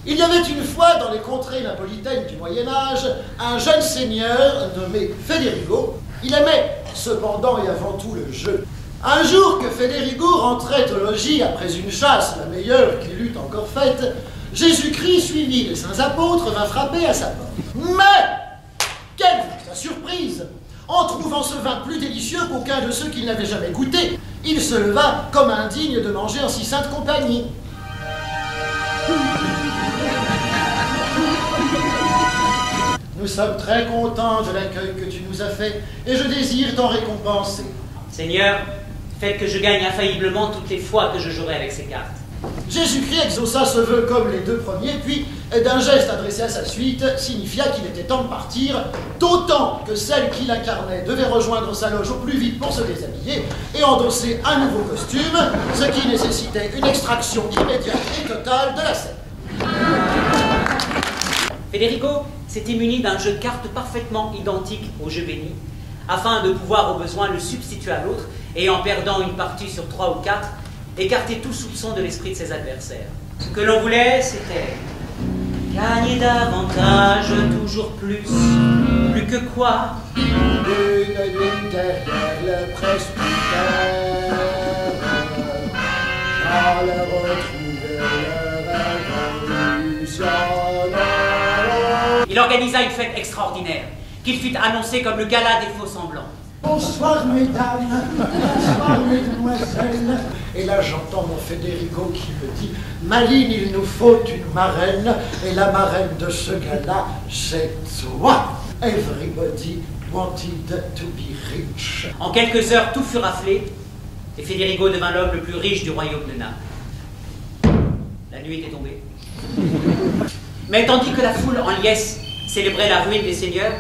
Il y avait une fois dans les contrées napolitaines du Moyen-Âge un jeune seigneur nommé Federigo. Il aimait cependant et avant tout le jeu. Un jour que Federigo rentrait au logis après une chasse, la meilleure qu'il eût encore faite, Jésus-Christ, suivi des saints apôtres, vint frapper à sa porte. Mais, quelle fut sa surprise! En trouvant ce vin plus délicieux qu'aucun de ceux qu'il n'avait jamais goûté, il se leva comme indigne de manger en si sainte compagnie. Nous sommes très contents de l'accueil que tu nous as fait et je désire t'en récompenser. Seigneur, faites que je gagne infailliblement toutes les fois que je jouerai avec ces cartes. Jésus-Christ exauça ce vœu comme les deux premiers, puis, d'un geste adressé à sa suite, signifia qu'il était temps de partir, d'autant que celle qui l'incarnait devait rejoindre sa loge au plus vite pour se déshabiller et endosser un nouveau costume, ce qui nécessitait une extraction immédiate et totale de la scène. Federigo s'était muni d'un jeu de cartes parfaitement identique au jeu béni, afin de pouvoir au besoin le substituer à l'autre, et en perdant une partie sur 3 ou 4, écarter tout soupçon de l'esprit de ses adversaires. Ce que l'on voulait, c'était gagner davantage, toujours plus que quoi? Une nuit derrière le presbytère, j'allais retrouver le révolutionnaire. Il organisa une fête extraordinaire, qu'il fut annoncé comme le gala des faux semblants. Bonsoir mesdames, bonsoir mesdemoiselles. Et là j'entends mon Federigo qui me dit « Maline, il nous faut une marraine, et la marraine de ce gala, c'est toi. Everybody wanted to be rich. » En quelques heures, tout fut raflé, et Federigo devint l'homme le plus riche du royaume de Naples. La nuit était tombée. Mais tandis que la foule en liesse célébrait la ruine des seigneurs,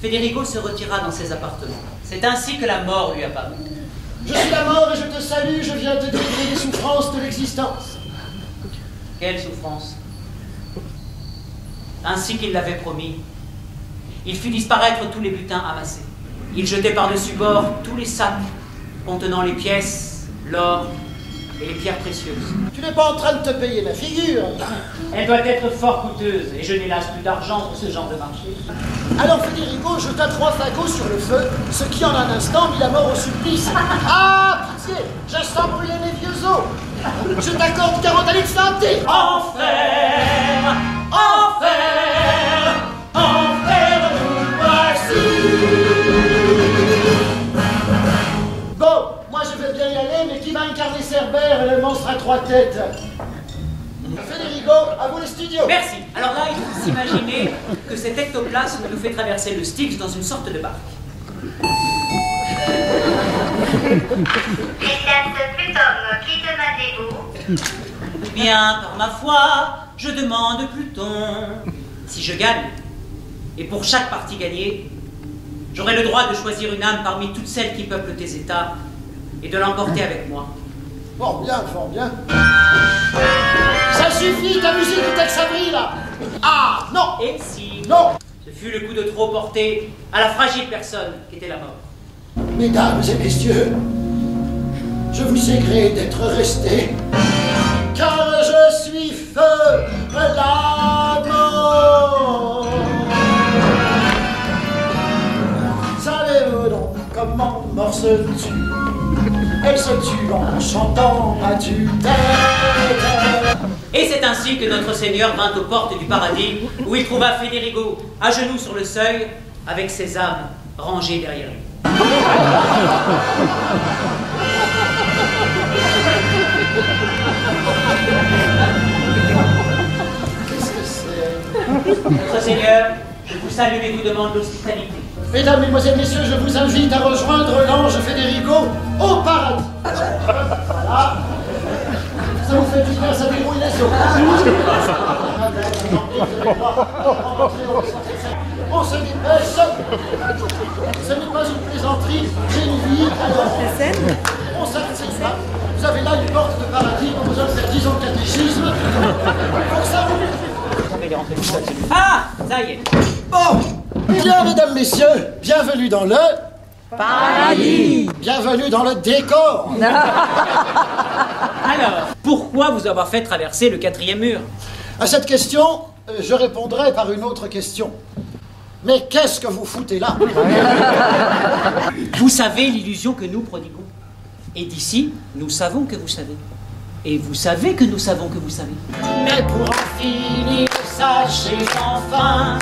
Federigo se retira dans ses appartements. C'est ainsi que la mort lui apparut. Je suis la mort et je te salue, je viens te délivrer des souffrances de l'existence. Quelle souffrance! Ainsi qu'il l'avait promis, il fit disparaître tous les butins amassés. Il jetait par-dessus bord tous les sacs contenant les pièces, l'or et les pierres précieuses. Tu n'es pas en train de te payer la figure. Elle doit être fort coûteuse, et je n'hélas plus d'argent pour ce genre de marché. Alors Federigo jeta 3 fagots sur le feu, ce qui en un instant mit la mort au supplice. Ah, pitié, je sens brûler mes vieux os. Je t'accorde 40 années de santé. Enfer, enfer, enfer, nous voici. Bon, moi je vais bien y aller, mais qui va incarner Cerbère, le monstre à 3 têtes? Federigo, à vous les studios. Merci. Alors là, il faut s'imaginer que cet ectoplasme nous fait traverser le Styx dans une sorte de barque. Est-ce Pluton qui demandez-vous? Bien, par ma foi, je demande Pluton. Si je gagne, et pour chaque partie gagnée, j'aurai le droit de choisir une âme parmi toutes celles qui peuplent tes États et de l'emporter avec moi. Fort bien, fort bien. Ça suffit, ta musique du Tex Avery, là. Ah, non. Et si Non. ce fut le coup de trop porté à la fragile personne qu'était la mort. Mesdames et messieurs, je vous ai gré d'être restés, car je suis feu la mort. Savez-vous donc comment mort se tue? Elle se tue en chantant à tue-tête. Et c'est ainsi que notre Seigneur vint aux portes du paradis, où il trouva Federigo à genoux sur le seuil, avec ses âmes rangées derrière lui. Qu'est-ce que c'est? Notre Seigneur, je vous salue et vous demande l'hospitalité. Mesdames, Mesdemoiselles, Messieurs, je vous invite à rejoindre l'ange Federigo au paradis. Voilà. Ça vous fait du bien, ça débrouille les os. On se dépêche. Ce n'est pas une plaisanterie, j'ai une vie. Alors, on s'arrête là. Vous avez là une porte de paradis, on vous en faire 10 ans de catéchisme. Pour ça, Ah, ça y est. bon. Bien, mesdames, messieurs, bienvenue dans le paradis. Bienvenue dans le décor. Alors, pourquoi vous avoir fait traverser le 4e mur? À cette question, je répondrai par une autre question. Mais qu'est-ce que vous foutez là? Vous savez l'illusion que nous prodiguons. Et d'ici, nous savons que vous savez. Et vous savez que nous savons que vous savez. Mais pour en finir, sachez enfin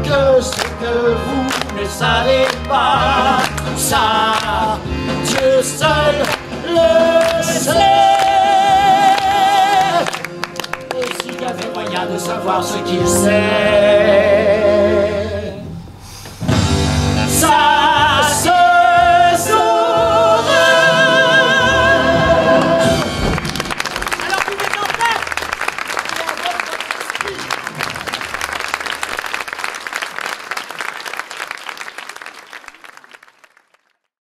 que ce que vous ne savez pas, ça, Dieu seul le sait. Et s'il y avait moyen de savoir ce qu'il sait,